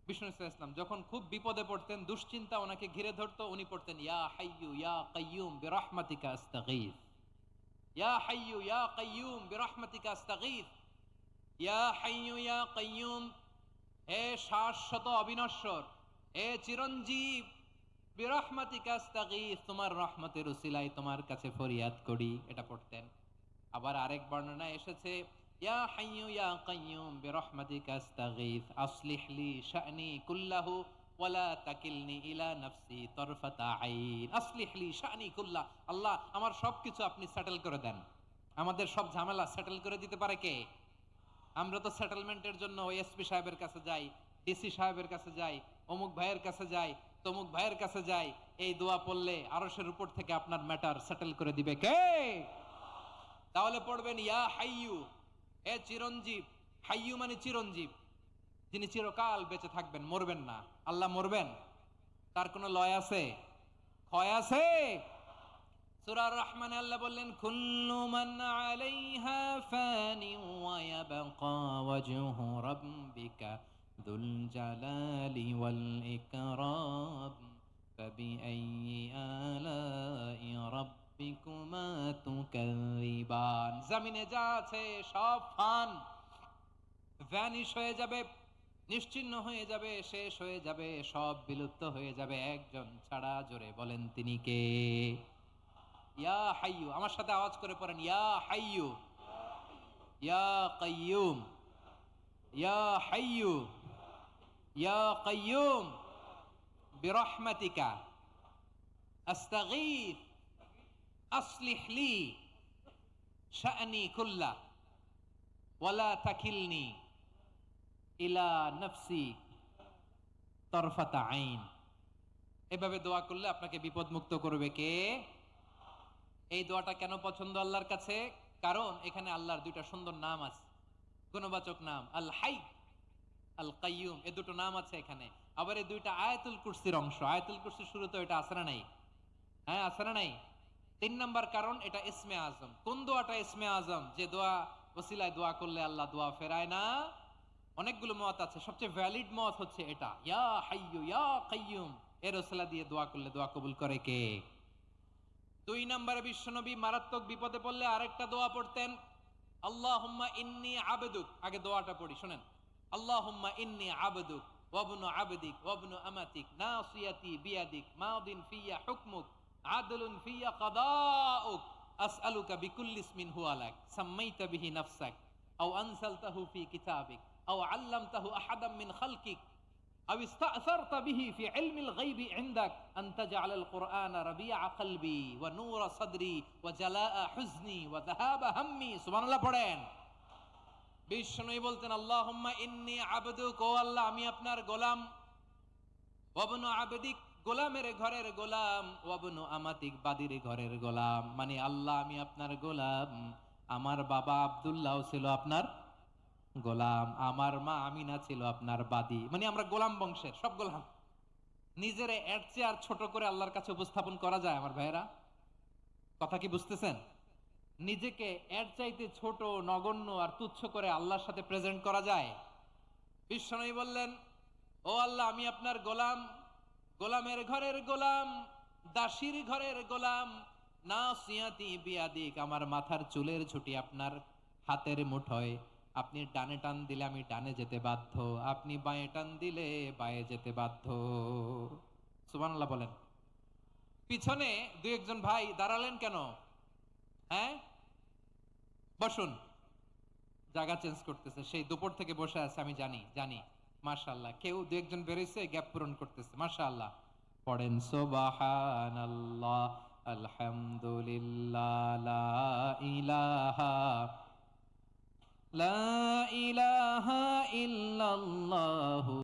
বিষ্ণু সাল্লাল্লাহু আলাইহি ওয়াসাল্লাম যখন খুব বিপদে পড়তেন, দুশ্চিন্তা ওনাকে ঘিরে ধরতো, উনি পড়তেন ইয়া হাইয়্যু ইয়া কাইয়্যুম বিরহমাতিকা আস্তাগীথ, ইয়া হাইয়্যু ইয়া কাইয়্যুম বিরহমাতিকা আস্তাগীথ, ইয়া হাইয়্যু ইয়া কাইয়্যুম, হে শাশ্বত অবিনশ্বর, হে চিরঞ্জীব, বিরহমাতিকা আস্তাগীথ, তোমার রহমতের উসিলায় তোমার কাছে ফরিয়াদ করি, এটা পড়তেন। আবার আরেক বর্ণনায় এসেছে ইয়া হাইয়্যু ইয়া কাইয়্যুম বিরহমাতিকা আস্তাগীথ আসলিহ লি শা'নি কুল্লাহু ওয়ালা তাকিলনি ইলা নাফসি তরফাতা আইন। আসলিহ লি শা'নি কুল্লাহ, আল্লাহ আমার সবকিছু আপনি সেটেল করে দেন, আমাদের সব ঝামেলা সেটেল করে দিতে পারে কে? আমরা তো সেটেলমেন্টের জন্য ওই এসপি সাহেবের কাছে যাই, ডিসি সাহেবের কাছে যাই, অমুক ভাইয়ের কাছে যাই, তমুক ভাইয়ের কাছে যাই, এই দোয়া পড়লে আরশের উপর থেকে আপনার ম্যাটার সেটেল করে দিবে কে? তাহলে পড়বেন ইয়া হাইয়ু, হে চিরঞ্জীব। হাইয়ু মানে চিরঞ্জীব, যিনি চিরকাল বেঁচে থাকবেন, মরবেন না। আল্লাহ মরবেন? তার কোনো লয় আছে? ক্ষয় আছে? সূরা আর-রহমানে আল্লাহ বললেন কুল্লু মান আলাইহা ফানি ওয়া ইয়াবকা ওয়াজহু রাব্বিকা যুল জালালি ওয়াল ইকরাম ফাবিআইয়ি আলাই রাব্বিকুমা তুকাযিবান। জমিনে যা আছে সব ফান, ভ্যানিশ হয়ে যাবে, নিশ্চিহ্ন হয়ে যাবে, শেষ হয়ে যাবে, সব বিলুপ্ত হয়ে যাবে, একজন ছাড়া। জোরে বলেন তিনি কে? ইয়া হাইয়ু, আমার সাথে আওয়াজ করে পড়েন ইয়া হাইয়ু ইয়া কাইয়ুম ইয়া হাইয়ু ইয়া কাইয়ুম বিরহমাতিকা আস্তাগীথ আসলিহ লি শা'নি কুল্লাহ ওয়ালা তাকিলনি ইলা নাফসি তরফাতা আইন। এভাবে দোয়া করলে আপনাকে বিপদ মুক্ত করবে কে? এই দোয়াটা কেন পছন্দ আল্লাহর কাছে? কারণ এখানে আল্লাহর দুইটা সুন্দর নাম আছে, গুণবাচক নাম, আল হাই, আল কাইয়ুম, এই দুটো নাম আছে এখানে। আবার এই দুইটা আয়াতুল কুরসির অংশ। আয়াতুল কুরসির শুরুতে এটা আছে না নাই? হ্যাঁ, আছে না নাই? 3 নাম্বার কারণ, এটা ইসমে আজম। কোন দোয়াটা ইসমে আজম? যে দোয়া ওসিলায় দোয়া করলে আল্লাহ দোয়া ফেরায় না। অনেকগুলো মত আছে, সবচেয়ে ভ্যালিড মত হচ্ছে এটা, ইয়া হাইয়ু ইয়া কাইয়ুম, এর ওসিলা দিয়ে দোয়া করলে দোয়া কবুল করে কে? 2 নম্বরে বিশ্বনবী মারাত্মক বিপদে পড়লে আরেকটা দোয়া পড়তেন, আল্লাহুম্মা ইন্নী আবদুক। আগে দোয়াটা পড়ি, শুনেন। আল্লাহুম্মা ইন্নী আবদুক ওয়াবনু আবদিক ওয়াবনু আমাতিক নাসিয়াতি বিয়াদিক মাদিন ফিয়া হুকমুক আদলুন ফিয়া কাদাউক আসআলুকা বিকুল্লি ইসমিন হুয়া লাক সাম্মাইতা বিহি নাফসাক আও আনসালতাহু ফি কিতাবিক আও আল্লামতাহু আহাদাম মিন খালকিক أو استأثرت به في علم الغيب عندك أن تجعل القرآن ربيع قلبي ونور صدري وجلاء حزني وذهاب همي। سبحان الله পড়েন। বিষ্ণুই বলতেন আল্লাহুম্মা ইন্নী আবদুক, ও আল্লাহ আমি আপনার গোলাম, ওয়াবনু আবদিক, গোলামের ঘরের গোলাম, ওয়াবনু আমাতিক, বাদির ঘরের গোলাম। মানে আল্লাহ আমি আপনার গোলাম, আমার বাবা আব্দুল্লাহ ছিল আপনার গোলাম, আমার মা আমিনা ছিল আপনার বাদী। মানে আমরা গোলাম বংশের, সব গোলাম। নিজের এর চেয়ে আর ছোট করে আল্লাহর কাছে উপস্থাপন করা যায় আমার ভাইয়েরা? কথা কি বুঝতেছেন? নিজেকে এর চাইতে ছোট, নগণ্য আর তুচ্ছ করে আল্লাহর সাথে প্রেজেন্ট করা যায়? বিশ্বনবী বললেন ও আল্লাহ আমি আপনার গোলাম, গোলামের ঘরের গোলাম, দাসীর ঘরের গোলাম, নাসিয়াতি বিয়াদিক, আমার মাথার চুলের ঝুঁটি আপনার হাতের মুঠোয়, আপনি ডানে টান দিলে আমি ডানে যেতে বাধ্য, আপনি বাঁয়ে টান দিলে বাঁয়ে যেতে বাধ্য। সুবহানাল্লাহ বলেন। পিছনে 2-1 ভাই দাঁড়ালেন কেন? হ্যাঁ, বসুন। জায়গা চেঞ্জ করতেছে, সেই দুপুর থেকে বসে আছে, আমি জানি জানি। মাশাআল্লাহ, কেউ 2-1 বেরোইছে, গ্যাপ পূরণ করতেছে। মাশাআল্লাহ। পড়েন সুবহানাল্লাহ আলহামদুলিল্লাহ লা ইলাহা লা ইলাহা ইল্লাল্লাহু